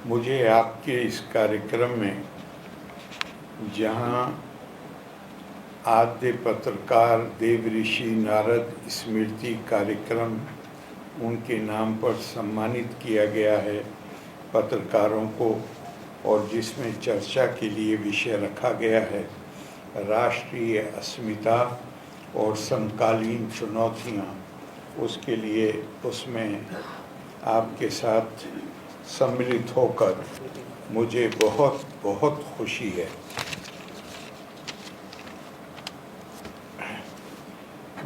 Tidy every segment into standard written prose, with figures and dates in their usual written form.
मुझे आपके इस कार्यक्रम में, जहां आद्य पत्रकार देवऋषि नारद स्मृति कार्यक्रम उनके नाम पर सम्मानित किया गया है पत्रकारों को, और जिसमें चर्चा के लिए विषय रखा गया है राष्ट्रीय अस्मिता और समकालीन चुनौतियां, उसके लिए उसमें आपके साथ सम्मिलित होकर मुझे बहुत बहुत खुशी है।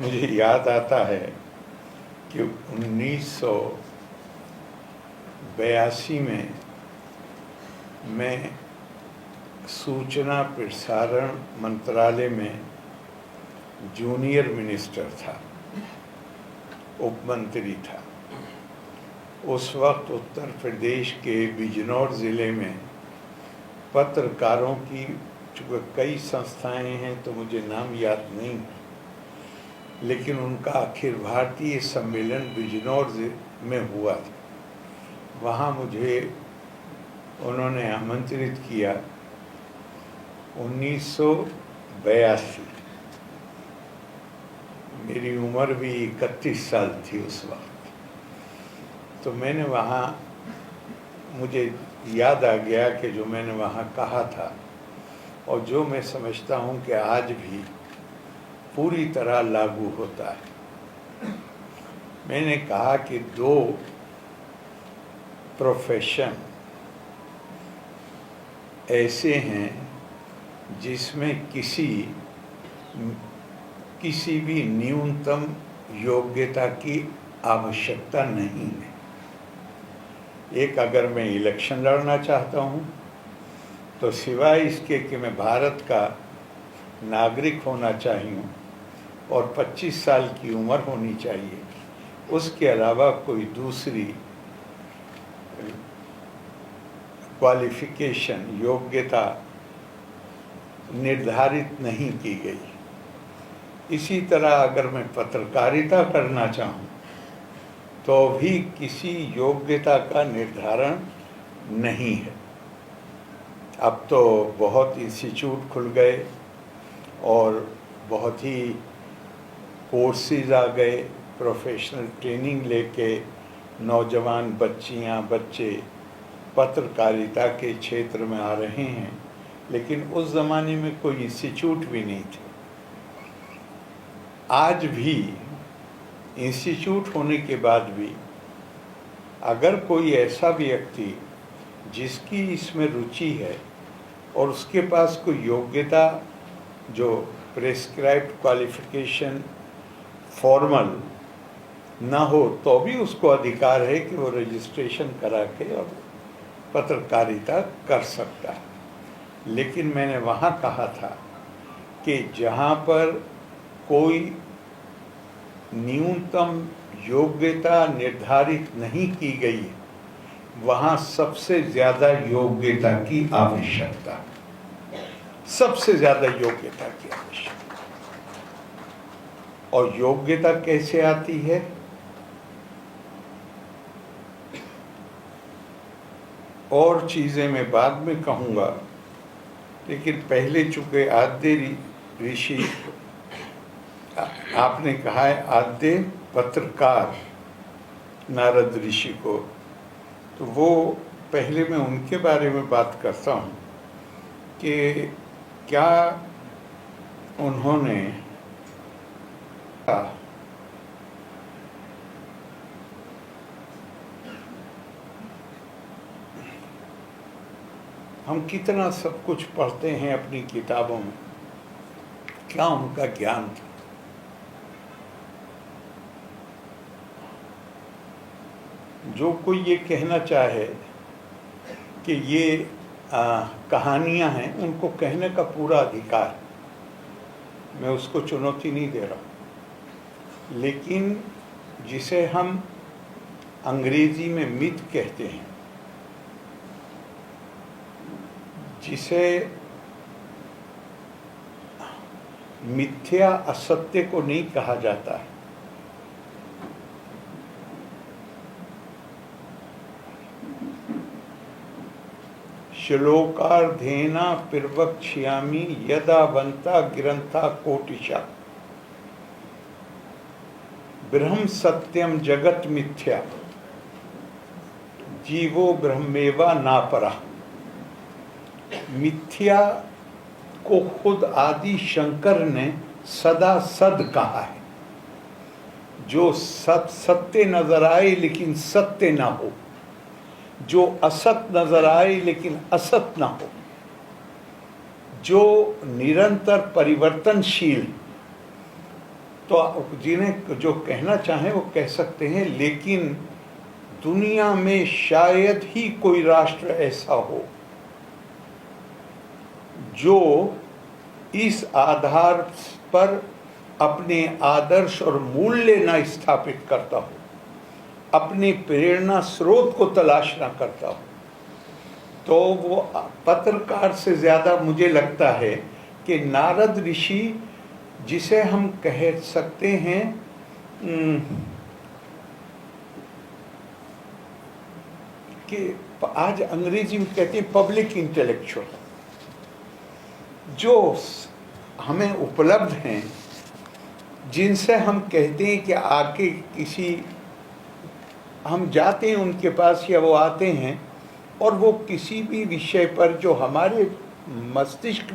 मुझे याद आता है कि 1982 में मैं सूचना प्रसारण मंत्रालय में जूनियर मिनिस्टर था, उप मंत्री था। उस वक्त उत्तर प्रदेश के बिजनौर ज़िले में पत्रकारों की चूँकि कई संस्थाएं हैं तो मुझे नाम याद नहीं, लेकिन उनका अखिल भारतीय सम्मेलन बिजनौर में हुआ था। वहाँ मुझे उन्होंने आमंत्रित किया 1982। मेरी उम्र भी 31 साल थी उस वक्त। तो मैंने वहाँ, मुझे याद आ गया कि जो मैंने वहाँ कहा था और जो मैं समझता हूँ कि आज भी पूरी तरह लागू होता है। मैंने कहा कि दो प्रोफेशन ऐसे हैं जिसमें किसी भी न्यूनतम योग्यता की आवश्यकता नहीं है। एक, अगर मैं इलेक्शन लड़ना चाहता हूँ तो सिवाय इसके कि मैं भारत का नागरिक होना चाहिए और 25 साल की उम्र होनी चाहिए, उसके अलावा कोई दूसरी क्वालिफिकेशन, योग्यता निर्धारित नहीं की गई। इसी तरह अगर मैं पत्रकारिता करना चाहूँ तो भी किसी योग्यता का निर्धारण नहीं है। अब तो बहुत इंस्टीट्यूट खुल गए और बहुत ही कोर्सेज आ गए, प्रोफेशनल ट्रेनिंग लेके नौजवान बच्चियां, बच्चे पत्रकारिता के क्षेत्र में आ रहे हैं, लेकिन उस ज़माने में कोई इंस्टीट्यूट भी नहीं थे। आज भी इंस्टीट्यूट होने के बाद भी अगर कोई ऐसा व्यक्ति जिसकी इसमें रुचि है और उसके पास कोई योग्यता जो प्रेस्क्राइब्ड क्वालिफिकेशन फॉर्मल ना हो, तो भी उसको अधिकार है कि वो रजिस्ट्रेशन करा के और पत्रकारिता कर सकता है। लेकिन मैंने वहाँ कहा था कि जहाँ पर कोई न्यूनतम योग्यता निर्धारित नहीं की गई, वहाँ सबसे ज़्यादा योग्यता की आवश्यकता, सबसे ज़्यादा योग्यता की आवश्यकता। और योग्यता कैसे आती है? और चीज़ें मैं बाद में कहूँगा, लेकिन पहले चूँकि आद्य ऋषि, आपने कहा है आद्य पत्रकार नारद ऋषि को, तो वो पहले मैं उनके बारे में बात करता हूँ कि क्या उन्होंने हम कितना सब कुछ पढ़ते हैं अपनी किताबों में, क्या उनका ज्ञान था। जो कोई ये कहना चाहे कि ये कहानियां हैं, उनको कहने का पूरा अधिकार, मैं उसको चुनौती नहीं दे रहा। लेकिन जिसे हम अंग्रेजी में मिथ कहते हैं, जिसे मिथ्या असत्य को नहीं कहा जाता है, श्लोकार्धेना प्रवक्ष्यामि यदा वंता गिरंथा कोटिशा। ब्रह्म सत्यम जगत मिथ्या, जीवो ब्रह्मेवा नापरा। मिथ्या को खुद आदि शंकर ने सदा सद कहा है। जो सत्य नजर आए लेकिन सत्य ना हो, जो असत नजर आए लेकिन असत ना हो, जो निरंतर परिवर्तनशील, तो जिन्हें जो कहना चाहें वो कह सकते हैं, लेकिन दुनिया में शायद ही कोई राष्ट्र ऐसा हो जो इस आधार पर अपने आदर्श और मूल्य न स्थापित करता हो, अपने प्रेरणा स्रोत को तलाश न करता हो। तो वो पत्रकार से ज़्यादा मुझे लगता है कि नारद ऋषि, जिसे हम कह सकते हैं कि आज अंग्रेजी में कहते हैं पब्लिक इंटेलेक्चुअल, जो हमें उपलब्ध हैं, जिनसे हम कहते हैं कि आके किसी, हम जाते हैं उनके पास या वो आते हैं और वो किसी भी विषय पर जो हमारे मस्तिष्क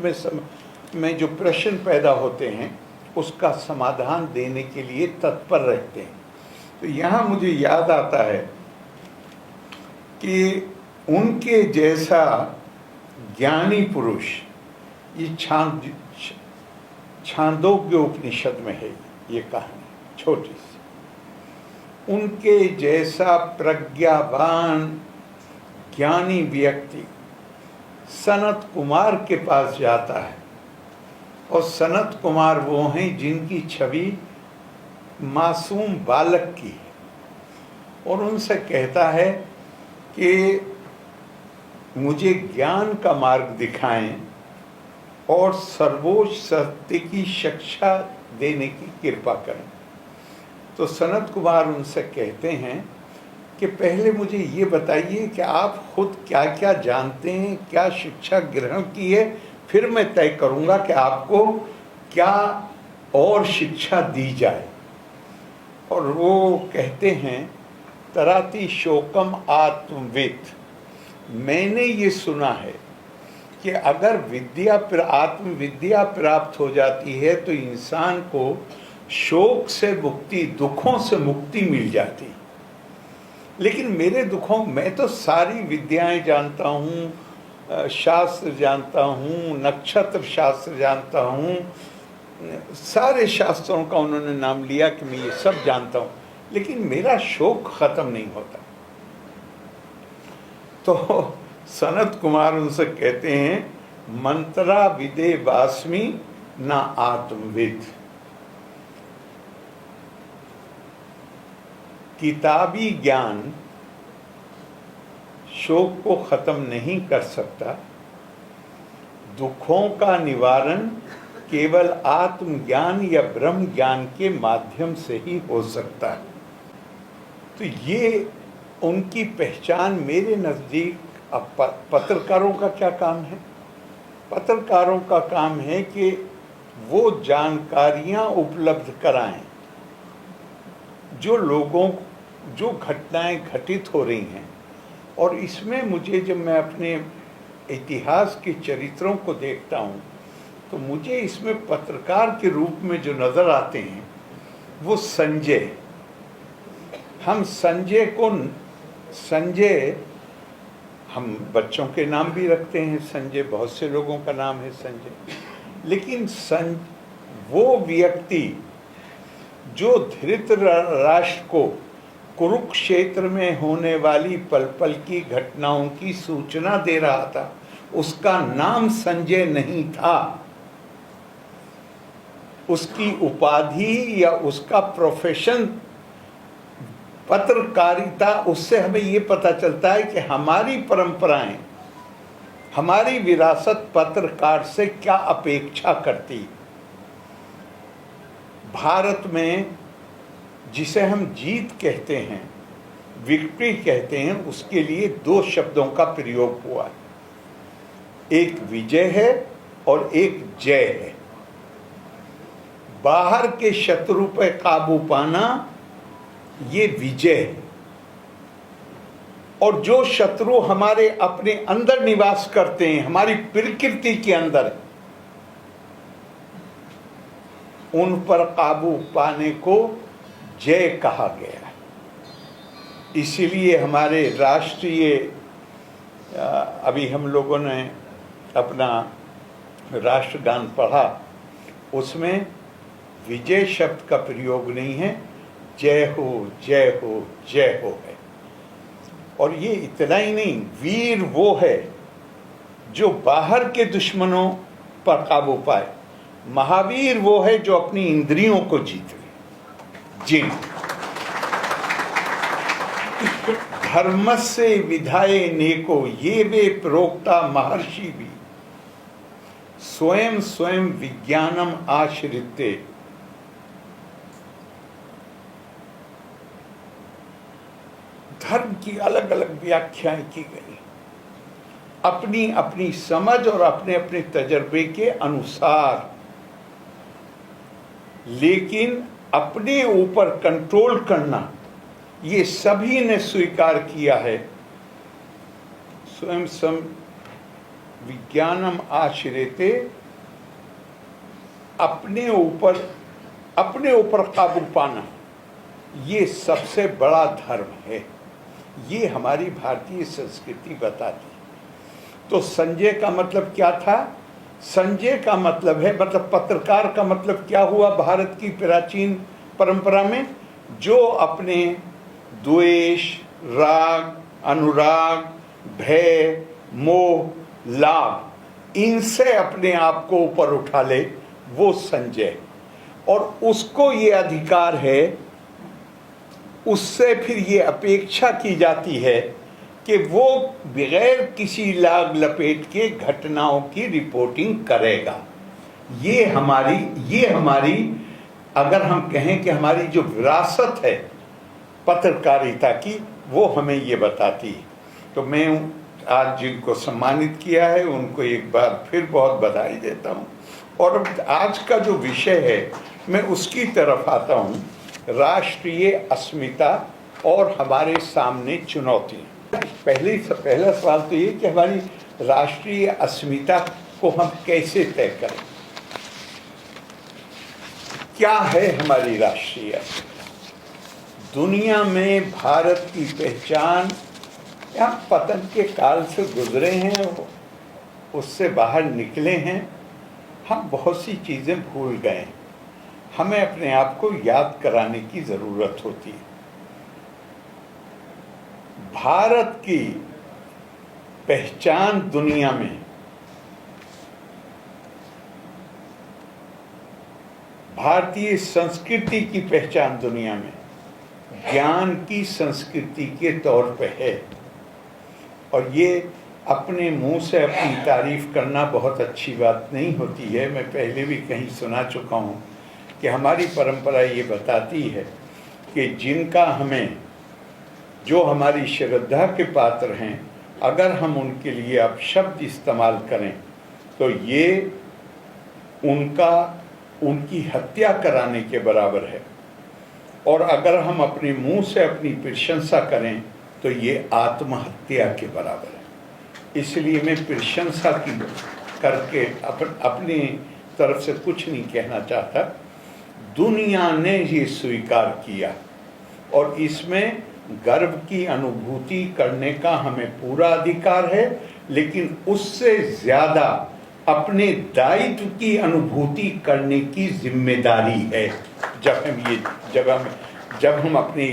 में जो प्रश्न पैदा होते हैं उसका समाधान देने के लिए तत्पर रहते हैं। तो यहाँ मुझे याद आता है कि उनके जैसा ज्ञानी पुरुष, ये छांदोग्य उपनिषद में है ये कहानी छोटी सी, उनके जैसा प्रज्ञावान ज्ञानी व्यक्ति सनत कुमार के पास जाता है, और सनत कुमार वो हैं जिनकी छवि मासूम बालक की है, और उनसे कहता है कि मुझे ज्ञान का मार्ग दिखाएं और सर्वोच्च सत्य की शिक्षा देने की कृपा करें। तो सनत कुमार उनसे कहते हैं कि पहले मुझे ये बताइए कि आप खुद क्या क्या जानते हैं, क्या शिक्षा ग्रहण की है, फिर मैं तय करूँगा कि आपको क्या और शिक्षा दी जाए। और वो कहते हैं, तराति शोकम आत्मविद, मैंने ये सुना है कि अगर आत्मविद्या प्राप्त हो जाती है तो इंसान को शोक से मुक्ति, दुखों से मुक्ति मिल जाती। लेकिन मेरे दुखों, मैं तो सारी विद्याएं जानता हूँ, शास्त्र जानता हूँ, नक्षत्र शास्त्र जानता हूँ, सारे शास्त्रों का उन्होंने नाम लिया कि मैं ये सब जानता हूँ, लेकिन मेरा शोक खत्म नहीं होता। तो सनत कुमार उनसे कहते हैं, मंत्रा विदे वास्मी न आत्मविद। किताबी ज्ञान शोक को खत्म नहीं कर सकता, दुखों का निवारण केवल आत्मज्ञान या ब्रह्म ज्ञान के माध्यम से ही हो सकता है। तो ये उनकी पहचान मेरे नज़दीक। अब पत्रकारों का क्या काम है? पत्रकारों का काम है कि वो जानकारियाँ उपलब्ध कराएं जो लोगों, जो घटनाएं घटित हो रही हैं। और इसमें मुझे, जब मैं अपने इतिहास के चरित्रों को देखता हूँ, तो मुझे इसमें पत्रकार के रूप में जो नज़र आते हैं वो संजय। हम संजय हम बच्चों के नाम भी रखते हैं संजय, बहुत से लोगों का नाम है संजय, लेकिन वो व्यक्ति जो धृतराष्ट्र को कुरुक्षेत्र में होने वाली पल पल की घटनाओं की सूचना दे रहा था, उसका नाम संजय नहीं था। उसकी उपाधि या उसका प्रोफेशन पत्रकारिता। उससे हमें ये पता चलता है कि हमारी परंपराएं, हमारी विरासत पत्रकार से क्या अपेक्षा करती। भारत में जिसे हम जीत कहते हैं, विक्ट्री कहते हैं, उसके लिए दो शब्दों का प्रयोग हुआ है। एक विजय है और एक जय है। बाहर के शत्रु पर काबू पाना ये विजय है, और जो शत्रु हमारे अपने अंदर निवास करते हैं, हमारी प्रकृति के अंदर, उन पर काबू पाने को जय कहा गया है। इसीलिए हमारे राष्ट्रीय, अभी हम लोगों ने अपना राष्ट्रगान पढ़ा, उसमें विजय शब्द का प्रयोग नहीं है, जय हो जय हो जय हो है। और ये इतना ही नहीं, वीर वो है जो बाहर के दुश्मनों पर काबू पाए, महावीर वो है जो अपनी इंद्रियों को जीत ले। जिन धर्मस्य विधाये नेको ये वे प्रोक्ता महर्षि भी स्वयं स्वयं विज्ञानम आश्रिते। धर्म की अलग अलग व्याख्याएं की गई, अपनी अपनी समझ और अपने अपने तजर्बे के अनुसार, लेकिन अपने ऊपर कंट्रोल करना ये सभी ने स्वीकार किया है। स्वयं सम विज्ञानम आश्रिते, अपने ऊपर काबू पाना ये सबसे बड़ा धर्म है। ये हमारी भारतीय संस्कृति बताती। तो संजय का मतलब क्या था? संजय का मतलब है, मतलब पत्रकार का मतलब क्या हुआ भारत की प्राचीन परंपरा में? जो अपने द्वेष, राग, अनुराग, भय, मोह, लाभ, इनसे अपने आप को ऊपर उठा ले, वो संजय। और उसको ये अधिकार है, उससे फिर ये अपेक्षा की जाती है कि वो बगैर किसी लाग लपेट के घटनाओं की रिपोर्टिंग करेगा। ये हमारी अगर हम कहें कि हमारी जो विरासत है पत्रकारिता की, वो हमें ये बताती है। तो मैं आज जिनको सम्मानित किया है उनको एक बार फिर बहुत बधाई देता हूँ। और आज का जो विषय है मैं उसकी तरफ आता हूँ, राष्ट्रीय अस्मिता और हमारे सामने चुनौती। पहला सवाल तो ये कि हमारी राष्ट्रीय अस्मिता को हम कैसे तय करें? क्या है हमारी राष्ट्रीय अस्मिता? दुनिया में भारत की पहचान, या पतन के काल से गुजरे हैं, उससे बाहर निकले हैं, हम बहुत सी चीज़ें भूल गए। हमें अपने आप को याद कराने की ज़रूरत होती है। भारत की पहचान दुनिया में, भारतीय संस्कृति की पहचान दुनिया में ज्ञान की संस्कृति के तौर पे है। और ये अपने मुंह से अपनी तारीफ करना बहुत अच्छी बात नहीं होती है। मैं पहले भी कहीं सुना चुका हूँ कि हमारी परंपरा ये बताती है कि जिनका हमें, जो हमारी श्रद्धा के पात्र हैं, अगर हम उनके लिए अब शब्द इस्तेमाल करें तो ये उनकी हत्या कराने के बराबर है। और अगर हम अपने मुंह से अपनी प्रशंसा करें तो ये आत्महत्या के बराबर है। इसलिए मैं प्रशंसा की करके अपनी तरफ से कुछ नहीं कहना चाहता। दुनिया ने ये स्वीकार किया और इसमें गर्व की अनुभूति करने का हमें पूरा अधिकार है, लेकिन उससे ज़्यादा अपने दायित्व की अनुभूति करने की जिम्मेदारी है। जब हम अपने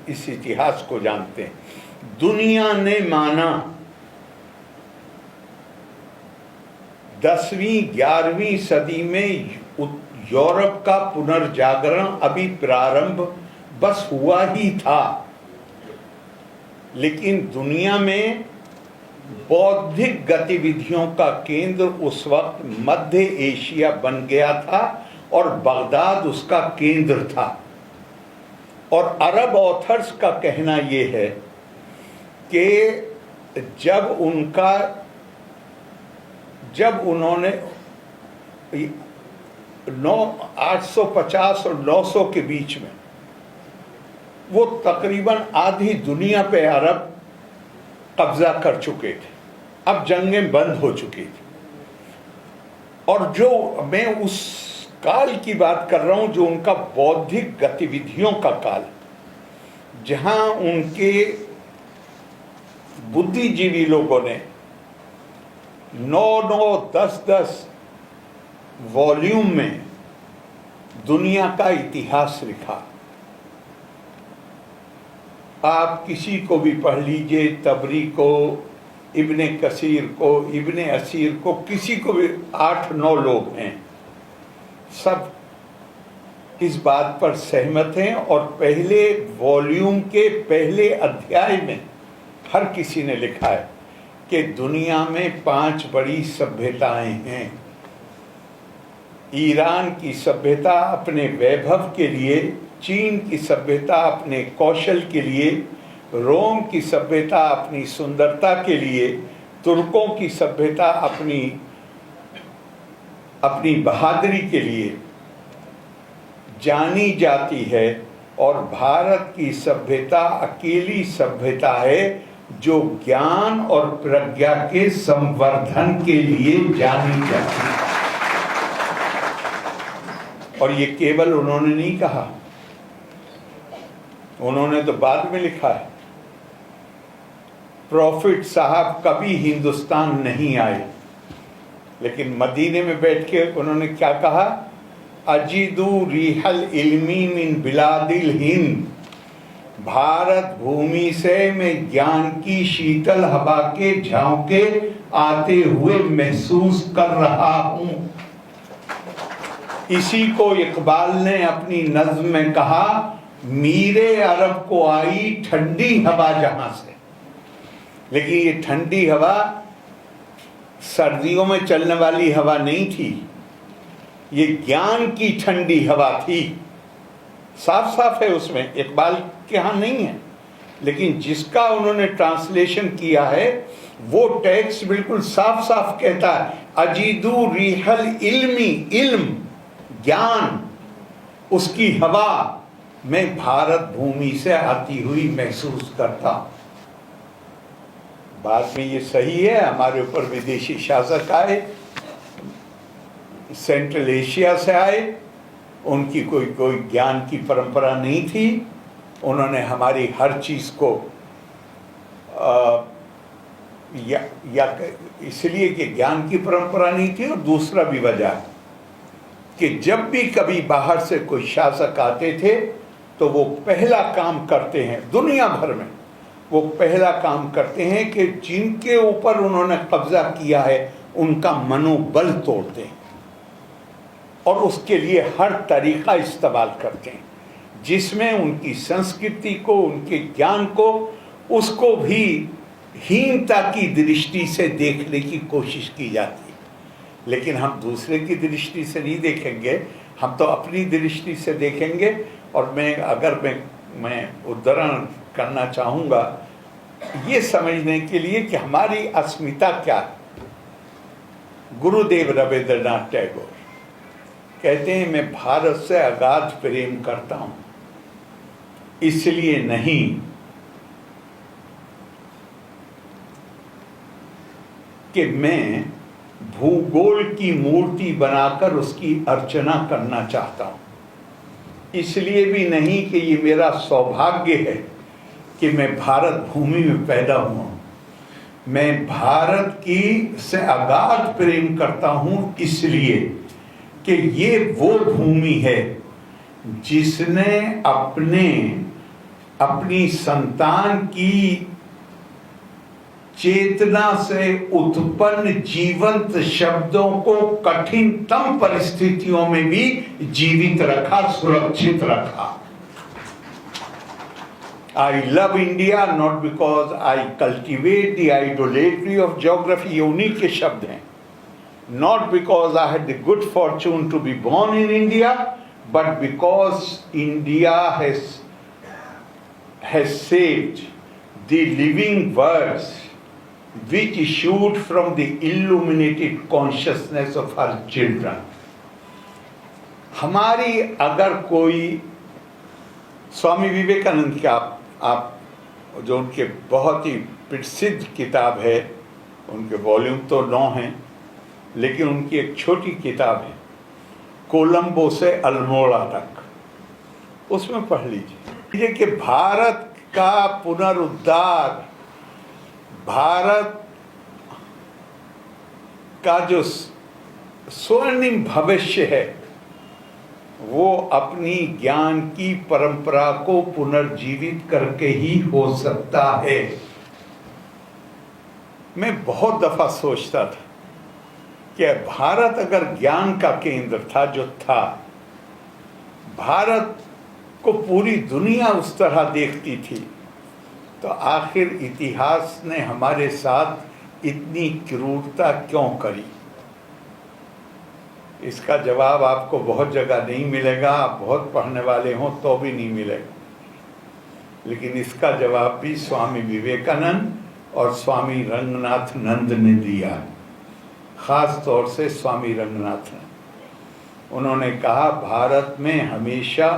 इस इतिहास को जानते हैं, दुनिया ने माना 10वीं 11वीं सदी में यूरोप का पुनर्जागरण अभी प्रारंभ बस हुआ ही था, लेकिन दुनिया में बौद्धिक गतिविधियों का केंद्र उस वक्त मध्य एशिया बन गया था और बगदाद उसका केंद्र था। और अरब ऑथर्स का कहना ये है कि जब उनका जब उन्होंने 850 और 900 के बीच में वो तकरीबन आधी दुनिया पे अरब कब्जा कर चुके थे, अब जंगें बंद हो चुकी थी। और जो मैं उस काल की बात कर रहा हूं जो उनका बौद्धिक गतिविधियों का काल, जहां उनके बुद्धिजीवी लोगों ने 9-9, 10-10 वॉल्यूम में दुनिया का इतिहास लिखा। आप किसी को भी पढ़ लीजिए, तबरी को, इब्ने कसीर को, इब्ने असीर को, किसी को भी, 8-9 लोग हैं, सब इस बात पर सहमत हैं। और पहले वॉल्यूम के पहले अध्याय में हर किसी ने लिखा है कि दुनिया में 5 बड़ी सभ्यताएं हैं। ईरान की सभ्यता अपने वैभव के लिए, चीन की सभ्यता अपने कौशल के लिए, रोम की सभ्यता अपनी सुंदरता के लिए, तुर्कों की सभ्यता अपनी बहादुरी के लिए जानी जाती है, और भारत की सभ्यता अकेली सभ्यता है जो ज्ञान और प्रज्ञा के संवर्धन के लिए जानी जाती है। और ये केवल उन्होंने नहीं कहा, उन्होंने तो बाद में लिखा है। प्रॉफिट साहब कभी हिंदुस्तान नहीं आए, लेकिन मदीने में बैठ के उन्होंने क्या कहा, अजीदू रिहल इल्मी मिन बिलादिल हिंद, भारत भूमि से मैं ज्ञान की शीतल हवा के झोंके आते हुए महसूस कर रहा हूं। इसी को इकबाल ने अपनी नज्म में कहा, मीरे अरब को आई ठंडी हवा जहां से। लेकिन ये ठंडी हवा सर्दियों में चलने वाली हवा नहीं थी, ये ज्ञान की ठंडी हवा थी। साफ साफ है उसमें, इकबाल के यहाँ नहीं है, लेकिन जिसका उन्होंने ट्रांसलेशन किया है वो टेक्स्ट बिल्कुल साफ साफ कहता है, अजीदू रिहल इल्मी, इल्म ज्ञान, उसकी हवा मैं भारत भूमि से आती हुई महसूस करता। बाद में ये सही है, हमारे ऊपर विदेशी शासक आए, सेंट्रल एशिया से आए, उनकी कोई ज्ञान की परंपरा नहीं थी, उन्होंने हमारी हर चीज़ को इसलिए कि ज्ञान की परंपरा नहीं थी, और दूसरा भी वजह कि जब भी कभी बाहर से कोई शासक आते थे तो वो पहला काम करते हैं, दुनिया भर में वो पहला काम करते हैं कि जिनके ऊपर उन्होंने कब्जा किया है उनका मनोबल तोड़ते हैं, और उसके लिए हर तरीका इस्तेमाल करते हैं जिसमें उनकी संस्कृति को, उनके ज्ञान को, उसको भी हीनता की दृष्टि से देखने की कोशिश की जाती है। लेकिन हम दूसरे की दृष्टि से नहीं देखेंगे, हम तो अपनी दृष्टि से देखेंगे। और मैं उदाहरण करना चाहूँगा ये समझने के लिए कि हमारी अस्मिता क्या है। गुरुदेव रविंद्रनाथ टैगोर कहते हैं, मैं भारत से अगाध प्रेम करता हूँ, इसलिए नहीं कि मैं भूगोल की मूर्ति बनाकर उसकी अर्चना करना चाहता हूँ, इसलिए भी नहीं कि ये मेरा सौभाग्य है कि मैं भारत भूमि में पैदा हुआ हूँ। मैं भारत की से अगाध प्रेम करता हूँ इसलिए कि ये वो भूमि है जिसने अपनी संतान की चेतना से उत्पन्न जीवंत शब्दों को कठिनतम परिस्थितियों में भी जीवित रखा, सुरक्षित रखा। I love India not because I cultivate the idolatry of geography, ये उन्हीं के शब्द हैं। Not because I had the good fortune to be born in India, but because India has saved the living words which issued from the illuminated consciousness of her children. हमारी अगर कोई स्वामी विवेकानंद की आप जो उनके बहुत ही प्रसिद्ध किताब है, उनके वॉल्यूम तो 9 हैं, लेकिन उनकी एक छोटी किताब है कोलंबो से अल्मोड़ा तक, उसमें पढ़ लीजिए कि भारत का पुनरुद्धार, भारत का जो स्वर्णिम भविष्य है वो अपनी ज्ञान की परंपरा को पुनर्जीवित करके ही हो सकता है। मैं बहुत दफा सोचता था कि भारत अगर ज्ञान का केंद्र था जो था, भारत को पूरी दुनिया उस तरह देखती थी, तो आखिर इतिहास ने हमारे साथ इतनी क्रूरता क्यों करी? इसका जवाब आपको बहुत जगह नहीं मिलेगा, आप बहुत पढ़ने वाले हों तो भी नहीं मिलेगा, लेकिन इसका जवाब भी स्वामी विवेकानंद और स्वामी रंगनाथ नंद ने दिया। खास तौर से स्वामी रंगनाथ ने, उन्होंने कहा भारत में हमेशा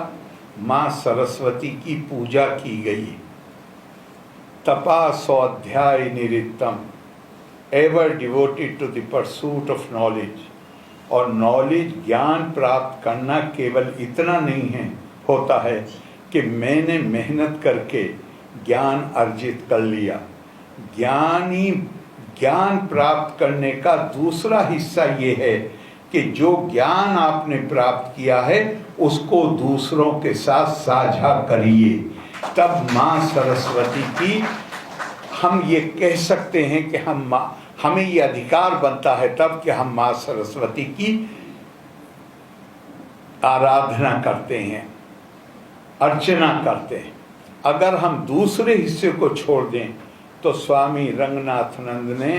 माँ सरस्वती की पूजा की गई है। तपा स्वाध्याय निरितम, ever devoted to the pursuit of knowledge. और नॉलेज, ज्ञान प्राप्त करना केवल इतना नहीं है होता है कि मैंने मेहनत करके ज्ञान अर्जित कर लिया। ज्ञान प्राप्त करने का दूसरा हिस्सा ये है कि जो ज्ञान आपने प्राप्त किया है उसको दूसरों के साथ साझा करिए। तब माँ सरस्वती की हम ये कह सकते हैं कि हमें ये अधिकार बनता है तब कि हम माँ सरस्वती की आराधना करते हैं, अर्चना करते हैं। अगर हम दूसरे हिस्से को छोड़ दें तो स्वामी रंगनाथनंद ने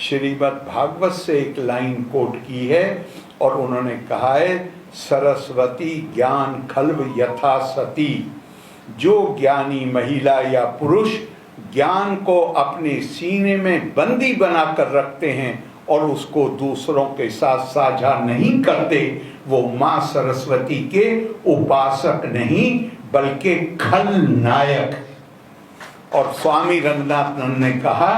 श्रीमद् भागवत से एक लाइन कोट की है और उन्होंने कहा है, सरस्वती ज्ञान खल्व यथा सती। जो ज्ञानी महिला या पुरुष ज्ञान को अपने सीने में बंदी बनाकर रखते हैं और उसको दूसरों के साथ साझा नहीं करते, वो माँ सरस्वती के उपासक नहीं बल्कि खलनायक। और स्वामी रंगनाथनंद ने कहा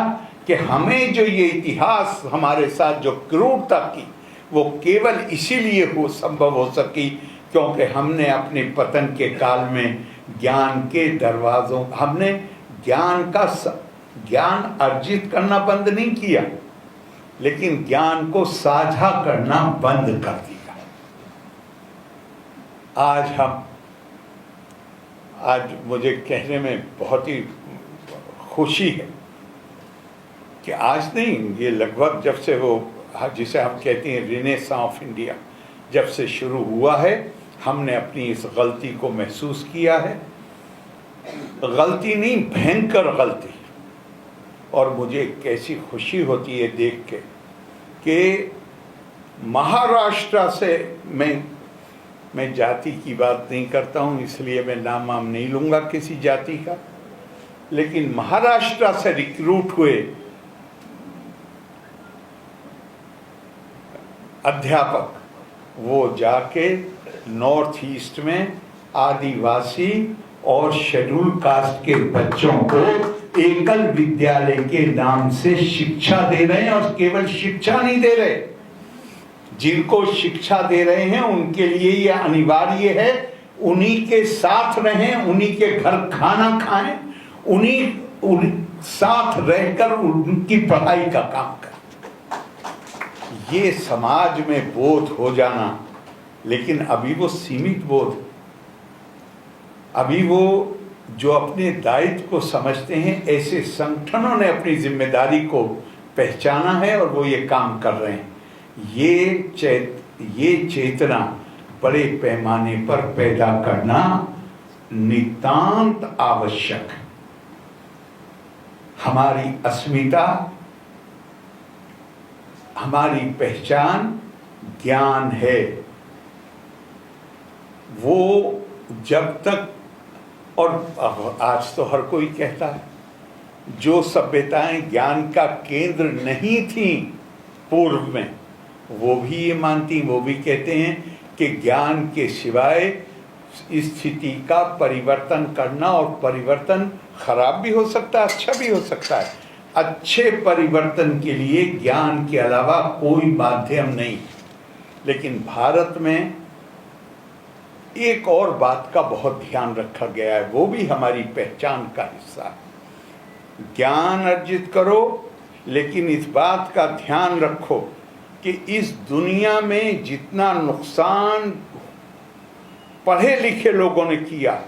कि हमें जो ये इतिहास हमारे साथ जो क्रूरता की, वो केवल इसीलिए संभव हो सकी क्योंकि हमने अपने पतन के काल में ज्ञान के दरवाजों, हमने ज्ञान अर्जित करना बंद नहीं किया, लेकिन ज्ञान को साझा करना बंद कर दिया। आज मुझे कहने में बहुत ही खुशी है कि आज नहीं, ये लगभग जब से वो जिसे हम कहते हैं रिनेसां ऑफ इंडिया जब से शुरू हुआ है, हमने अपनी इस गलती को महसूस किया है। गलती नहीं, भयंकर गलती। और मुझे कैसी खुशी होती है देख के कि महाराष्ट्र से, मैं जाति की बात नहीं करता हूँ इसलिए मैं नाम नहीं लूँगा किसी जाति का, लेकिन महाराष्ट्र से रिक्रूट हुए अध्यापक वो जाके नॉर्थ ईस्ट में आदिवासी और शेड्यूल कास्ट के बच्चों को एकल विद्यालय के नाम से शिक्षा दे रहे हैं। और केवल शिक्षा नहीं दे रहे, जिनको शिक्षा दे रहे हैं उनके लिए ये अनिवार्य है उन्हीं के साथ रहें, उन्हीं के घर खाना खाएं, उन्हीं साथ रहकर उनकी पढ़ाई का काम करें। ये समाज में बोध हो जाना, लेकिन अभी वो सीमित बोध, अभी वो जो अपने दायित्व को समझते हैं, ऐसे संगठनों ने अपनी जिम्मेदारी को पहचाना है और वो ये काम कर रहे हैं। ये चेतना बड़े पैमाने पर पैदा करना नितांत आवश्यक है। हमारी अस्मिता, हमारी पहचान ज्ञान है। वो जब तक, और आज तो हर कोई कहता है जो सभ्यताएं ज्ञान का केंद्र नहीं थी पूर्व में, वो भी ये मानती, वो भी कहते हैं कि ज्ञान के सिवाय स्थिति का परिवर्तन करना, और परिवर्तन खराब भी हो सकता है, अच्छा भी हो सकता है, अच्छे परिवर्तन के लिए ज्ञान के अलावा कोई माध्यम नहीं। लेकिन भारत में एक और बात का बहुत ध्यान रखा गया है, वो भी हमारी पहचान का हिस्सा है। ज्ञान अर्जित करो, लेकिन इस बात का ध्यान रखो कि इस दुनिया में जितना नुकसान पढ़े लिखे लोगों ने किया,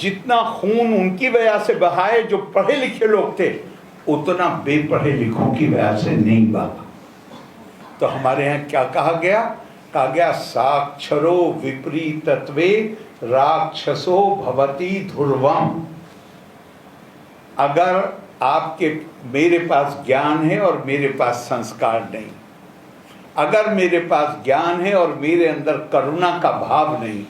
जितना खून उनकी वजह से बहाए जो पढ़े लिखे लोग थे, उतना बेपढ़े लिखों की वजह से नहीं बहा। तो हमारे यहाँ क्या कहा गया, साक्षरो विपरीतत्वे राक्षसो भवति ध्रुवम। अगर आपके मेरे पास ज्ञान है और मेरे पास संस्कार नहीं, अगर मेरे पास ज्ञान है और मेरे अंदर करुणा का भाव नहीं,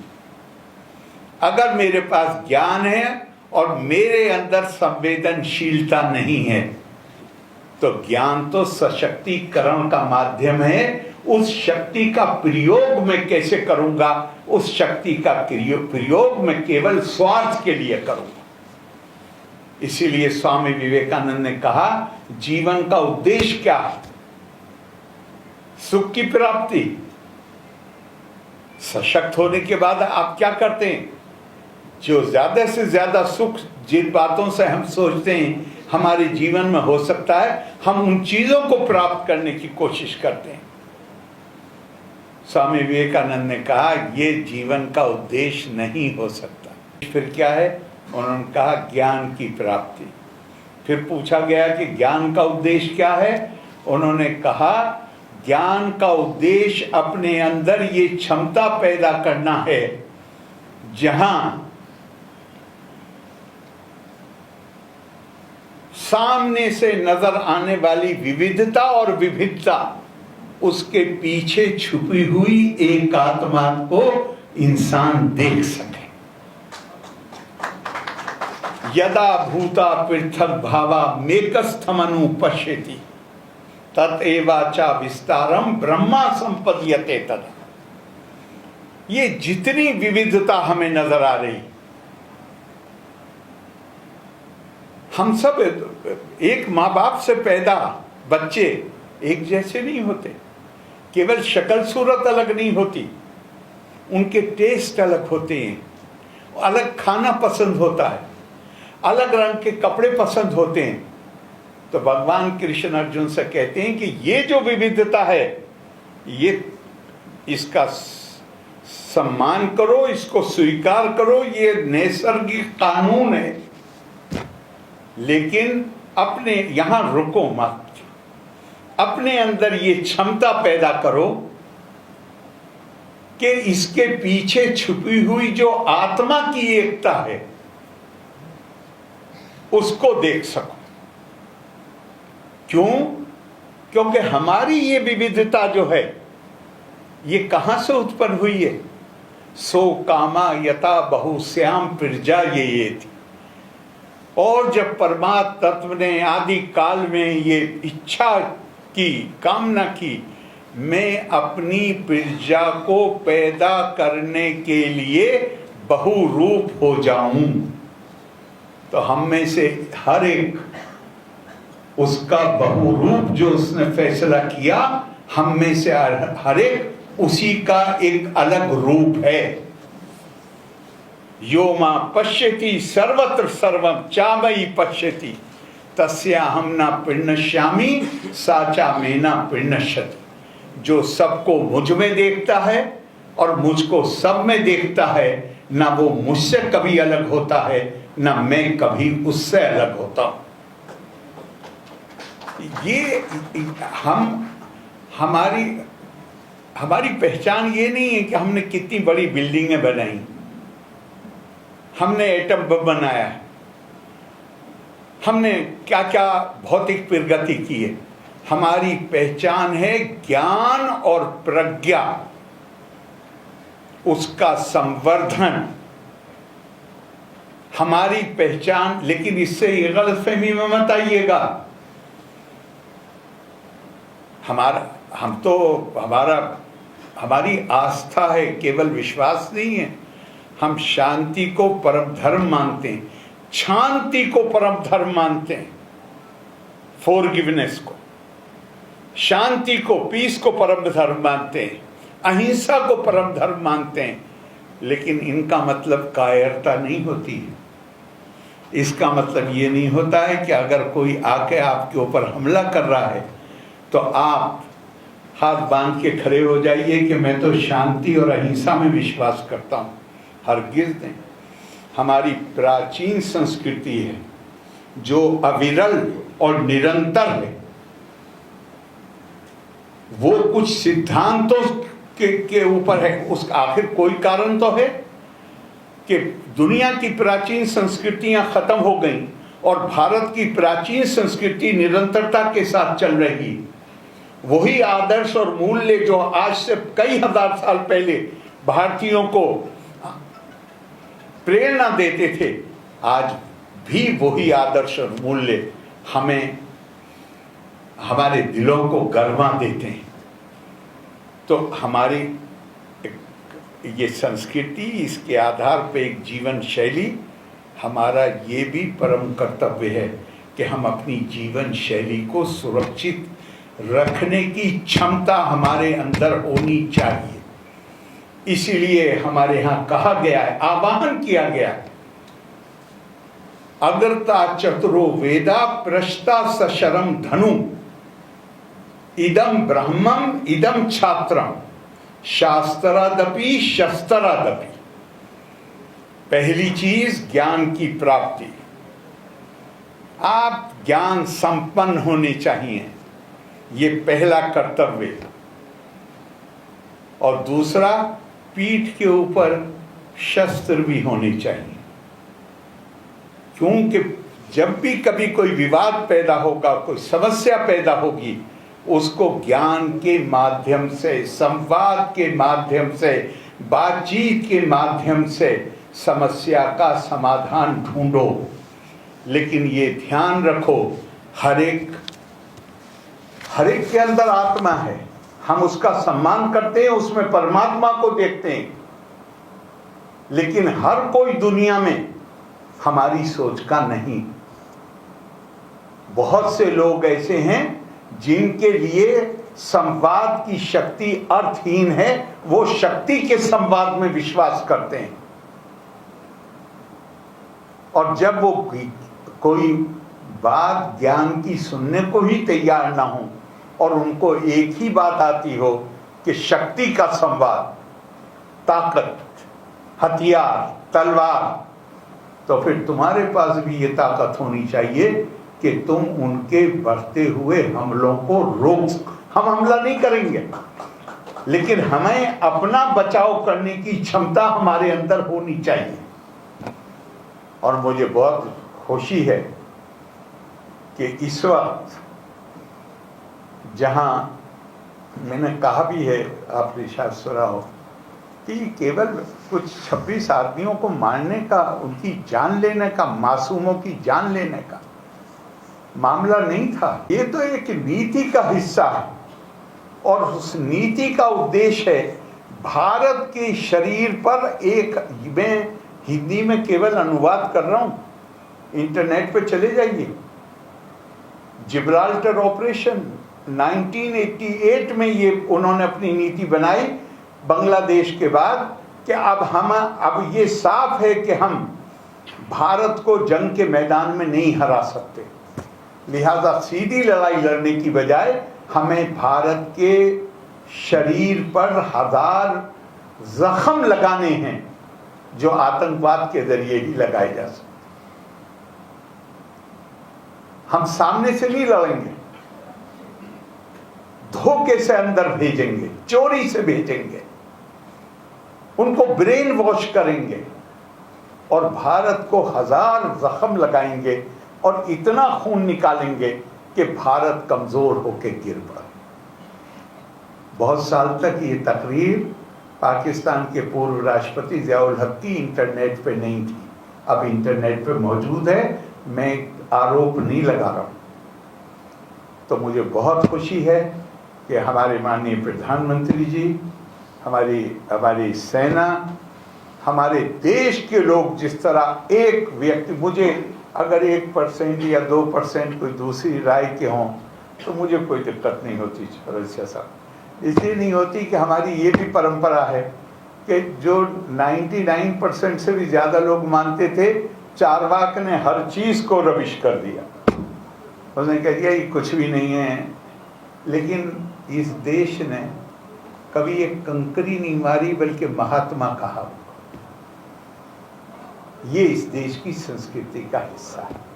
अगर मेरे पास ज्ञान है और मेरे अंदर संवेदनशीलता नहीं है, तो ज्ञान तो सशक्तिकरण का माध्यम है। उस शक्ति का प्रयोग मैं कैसे करूंगा, उस शक्ति का प्रयोग मैं केवल स्वार्थ के लिए करूंगा। इसीलिए स्वामी विवेकानंद ने कहा, जीवन का उद्देश्य क्या है? सुख की प्राप्ति। सशक्त होने के बाद आप क्या करते हैं? जो ज्यादा से ज्यादा सुख जिन बातों से हम सोचते हैं हमारे जीवन में हो सकता है, हम उन चीजों को प्राप्त करने की कोशिश करते हैं। स्वामी विवेकानंद ने कहा, ये जीवन का उद्देश्य नहीं हो सकता। फिर क्या है? उन्होंने कहा, ज्ञान की प्राप्ति। फिर पूछा गया कि ज्ञान का उद्देश्य क्या है? उन्होंने कहा, ज्ञान का उद्देश्य अपने अंदर ये क्षमता पैदा करना है, जहां सामने से नजर आने वाली विविधता और विभिन्नता, उसके पीछे छुपी हुई एक आत्मा को इंसान देख सके। यदा भूता पृथक भावा मेकस्थमनु पश्यति तत्एवाचा विस्तारम ब्रह्मा संपद्यते तदा। ये जितनी विविधता हमें नजर आ रही, हम सब एक माँ बाप से पैदा बच्चे एक जैसे नहीं होते। केवल शक्ल सूरत अलग नहीं होती, उनके टेस्ट अलग होते हैं, अलग खाना पसंद होता है, अलग रंग के कपड़े पसंद होते हैं। तो भगवान कृष्ण अर्जुन से कहते हैं कि ये जो विविधता है, ये इसका सम्मान करो, इसको स्वीकार करो, ये नैसर्गिक कानून है। लेकिन अपने यहां रुको मत, अपने अंदर ये क्षमता पैदा करो कि इसके पीछे छुपी हुई जो आत्मा की एकता है, उसको देख सको। क्यों? क्योंकि हमारी ये विविधता जो है, ये कहां से उत्पन्न हुई है? सो कामा यथा बहुश्याम प्रजा ये थी। और जब परमात्म तत्व ने आदि काल में ये इच्छा की, कामना की, मैं अपनी प्रजा को पैदा करने के लिए बहुरूप हो जाऊं, तो हम में से हर एक उसका बहुरूप जो उसने फैसला किया, हम में से हर एक उसी का एक अलग रूप है। यो मां पश्यति सर्वत्र सर्वम चामयि पश्यति तस्याहं न प्रणश्यामि साचा में न प्रणश्यति। जो सबको मुझ में देखता है और मुझको सब में देखता है, ना वो मुझसे कभी अलग होता है, ना मैं कभी उससे अलग होता हूं। ये हमारी पहचान ये नहीं है कि हमने कितनी बड़ी बिल्डिंगें बनाई, हमने एटम बम बनाया, हमने क्या क्या भौतिक प्रगति की है। हमारी पहचान है ज्ञान और प्रज्ञा, उसका संवर्धन। हमारी पहचान, लेकिन इससे ये गलतफहमी में मत आइएगा। हमारी आस्था है, केवल विश्वास नहीं है। हम शांति को परम धर्म मानते हैं, शांति को परम धर्म मानते हैं, फॉरगिवनेस को, शांति को, पीस को परम धर्म मानते हैं, अहिंसा को परम धर्म मानते हैं। लेकिन इनका मतलब कायरता नहीं होती है। इसका मतलब ये नहीं होता है कि अगर कोई आके आपके ऊपर हमला कर रहा है तो आप हाथ बांध के खड़े हो जाइए कि मैं तो शांति और अहिंसा में विश्वास करता हूँ। हरगिज़ नहीं। हमारी प्राचीन संस्कृति है जो अविरल और निरंतर है। वो कुछ सिद्धांतों के ऊपर है। उस आखिर कोई कारण तो है कि दुनिया की प्राचीन संस्कृतियां खत्म हो गईं और भारत की प्राचीन संस्कृति निरंतरता के साथ चल रही। वही आदर्श और मूल्य जो आज से कई हजार साल पहले भारतीयों को प्रेरणा देते थे, आज भी वही आदर्श और मूल्य हमें, हमारे दिलों को गरमा देते हैं। तो हमारी ये संस्कृति, इसके आधार पर एक जीवन शैली, हमारा ये भी परम कर्तव्य है कि हम अपनी जीवन शैली को सुरक्षित रखने की क्षमता हमारे अंदर होनी चाहिए। इसीलिए हमारे यहाँ कहा गया है, आह्वान किया गया है, अग्रता चतुरो वेदा प्रश्ता सशरम धनु इदम ब्रह्मम इदम छात्रम शास्त्रादपि शस्त्रादपि। पहली चीज ज्ञान की प्राप्ति। आप ज्ञान संपन्न होने चाहिए, ये पहला कर्तव्य। और दूसरा, पीठ के ऊपर शस्त्र भी होने चाहिए, क्योंकि जब भी कभी कोई विवाद पैदा होगा, कोई समस्या पैदा होगी, उसको ज्ञान के माध्यम से, संवाद के माध्यम से, बातचीत के माध्यम से समस्या का समाधान ढूंढो। लेकिन ये ध्यान रखो, हर एक के अंदर आत्मा है। हम उसका सम्मान करते हैं, उसमें परमात्मा को देखते हैं, लेकिन हर कोई दुनिया में हमारी सोच का नहीं। बहुत से लोग ऐसे हैं जिनके लिए संवाद की शक्ति अर्थहीन है, वो शक्ति के संवाद में विश्वास करते हैं। और जब वो कोई बात ज्ञान की सुनने को ही तैयार ना हो और उनको एक ही बात आती हो कि शक्ति का संवाद, ताकत, हथियार, तलवार, तो फिर तुम्हारे पास भी ये ताकत होनी चाहिए कि तुम उनके बढ़ते हुए हमलों को रोक। हम हमला नहीं करेंगे, लेकिन हमें अपना बचाव करने की क्षमता हमारे अंदर होनी चाहिए। और मुझे बहुत खुशी है कि इस वक्त जहां मैंने कहा भी है, आपने शायद सुना हो, कि केवल कुछ 26 आदमियों को मारने का, उनकी जान लेने का, मासूमों की जान लेने का मामला नहीं था। ये तो एक नीति का हिस्सा है और उस नीति का उद्देश्य है भारत के शरीर पर एक, मैं हिंदी में केवल अनुवाद कर रहा हूं, इंटरनेट पे चले जाइए। जिब्राल्टर ऑपरेशन 1988 में ये उन्होंने अपनी नीति बनाई बांग्लादेश के बाद कि अब ये साफ है कि हम भारत को जंग के मैदान में नहीं हरा सकते, लिहाजा सीधी लड़ाई लड़ने की बजाय हमें भारत के शरीर पर 1000 जख्म लगाने हैं जो आतंकवाद के जरिए ही लगाए जा सकते। हम सामने से नहीं लड़ेंगे, धोखे से अंदर भेजेंगे, चोरी से भेजेंगे, उनको ब्रेन वॉश करेंगे और भारत को 1000 जख्म लगाएंगे और इतना खून निकालेंगे कि भारत कमजोर होकर गिर पड़े। बहुत साल तक ये तकरीर पाकिस्तान के पूर्व राष्ट्रपति ज़िया-उल-हक की इंटरनेट पे नहीं थी। अब इंटरनेट पे मौजूद है, मैं आरोप नहीं लगा रहा हूँ। तो मुझे बहुत खुशी है कि हमारे माननीय प्रधानमंत्री जी, हमारी सेना, हमारे देश के लोग जिस तरह एक व्यक्ति, मुझे अगर 1% या 2% कोई दूसरी राय के हों तो मुझे कोई दिक्कत नहीं होती चौरसिया साहब। इसलिए नहीं होती कि हमारी ये भी परंपरा है कि जो 99% से भी ज़्यादा लोग मानते थे, चारवाक ने हर चीज़ को रविश कर दिया। उसने कह दिया ये कुछ भी नहीं है। लेकिन इस देश ने कभी एक कंकरी नहीं मारी, बल्कि महात्मा कहा। ये इस देश की संस्कृति का हिस्सा है।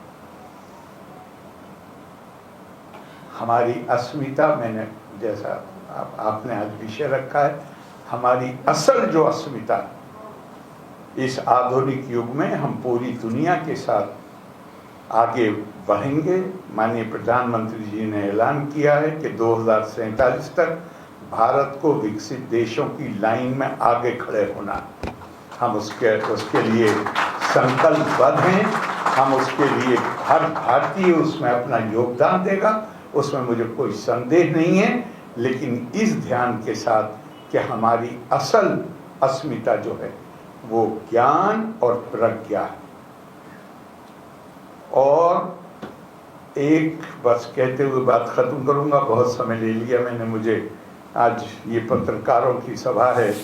हमारी अस्मिता, मैंने जैसा आपने आज विषय रखा है, हमारी असल जो अस्मिता, इस आधुनिक युग में हम पूरी दुनिया के साथ आगे बढ़ेंगे। माननीय प्रधानमंत्री जी ने ऐलान किया है कि 2047 तक भारत को विकसित देशों की लाइन में आगे खड़े होना। हम उसके लिए संकल्पबद्ध हैं। हम उसके लिए, हर भारतीय उसमें अपना योगदान देगा, उसमें मुझे कोई संदेह नहीं है। लेकिन इस ध्यान के साथ कि हमारी असल अस्मिता जो है वो ज्ञान और प्रज्ञा है। और एक बस कहते हुए बात खत्म करूंगा, बहुत समय ले लिया मैंने। मुझे आज ये पत्रकारों की सभा है,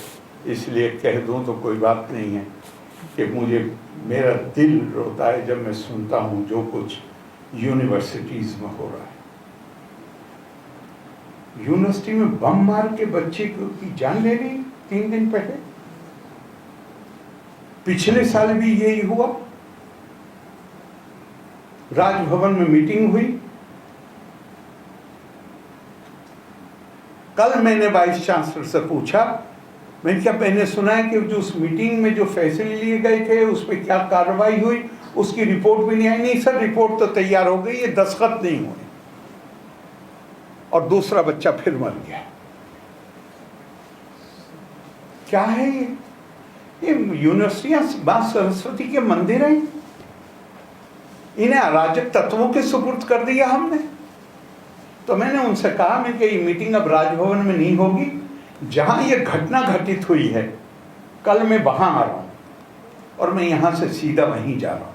इसलिए कह दूं तो कोई बात नहीं है कि मेरा दिल रोता है जब मैं सुनता हूं जो कुछ यूनिवर्सिटीज में हो रहा है। यूनिवर्सिटी में बम मार के बच्चे की जान ले ली 3 दिन पहले। पिछले साल भी यही हुआ। राजभवन में मीटिंग हुई। कल मैंने वाइस चांसलर से पूछा, मैंने क्या मैंने सुना है कि जो उस मीटिंग में जो फैसले लिए गए थे उस पर क्या कार्रवाई हुई, उसकी रिपोर्ट भी नहीं आई। नहीं सर, रिपोर्ट तो तैयार हो गई, ये दस्तखत नहीं हुए। और दूसरा बच्चा फिर मर गया। क्या है ये यूनिवर्सिटियां मां सरस्वती के मंदिर हैं, इन्हें अराजक तत्वों के सुपुर्द कर दिया हमने। तो मैंने उनसे कहा, मैं कि ये मीटिंग अब राजभवन में नहीं होगी, जहां ये घटना घटित हुई है कल मैं वहां आ रहा हूं और मैं यहां से सीधा वहीं जा रहा हूं।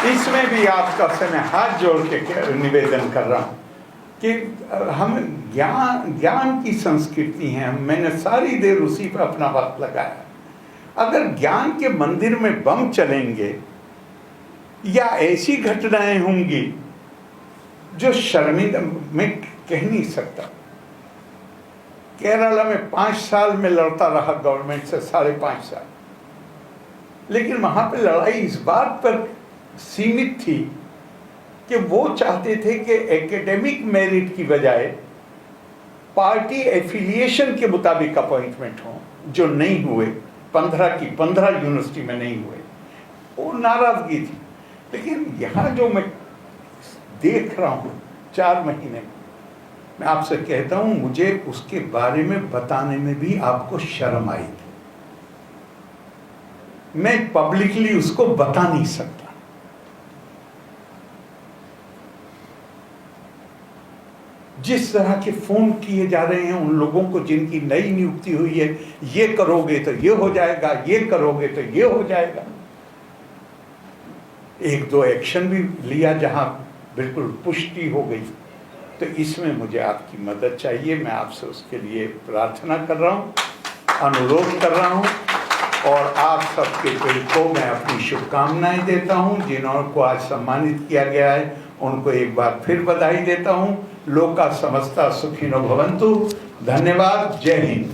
इसमें भी आपका से मैं हाथ जोड़ के निवेदन कर रहा हूं कि हम ज्ञान की संस्कृति है। मैंने सारी देर उसी पर अपना वक्त लगाया। अगर ज्ञान के मंदिर में बम चलेंगे या ऐसी घटनाएं होंगी जो शर्मिंदा, मैं कह नहीं सकता। केरला में 5 साल में लड़ता रहा गवर्नमेंट से, 5.5 साल, लेकिन वहां पे लड़ाई इस बात पर सीमित थी कि वो चाहते थे कि एकेडमिक मेरिट की बजाय पार्टी एफिलिएशन के मुताबिक अपॉइंटमेंट हो, जो नहीं हुए। 15 की 15 यूनिवर्सिटी में नहीं हुए, वो नाराजगी थी। लेकिन यहाँ जो मैं देख रहा हूँ 4 महीने में, मैं आपसे कहता हूँ मुझे उसके बारे में बताने में भी आपको शर्म आई थी। मैं पब्लिकली उसको बता नहीं सकता। जिस तरह के फोन किए जा रहे हैं उन लोगों को जिनकी नई नियुक्ति हुई है, ये करोगे तो ये हो जाएगा, ये करोगे तो ये हो जाएगा। 1-2 एक्शन भी लिया जहां बिल्कुल पुष्टि हो गई। तो इसमें मुझे आपकी मदद चाहिए। मैं आपसे उसके लिए प्रार्थना कर रहा हूं, अनुरोध कर रहा हूं, और आप सबके दिल को मैं अपनी शुभकामनाएं देता हूं। जिन्होंने को आज सम्मानित किया गया है उनको एक बार फिर बधाई देता हूं। लोका समस्ता सुखिनो भवन्तु। धन्यवाद। जय हिंद।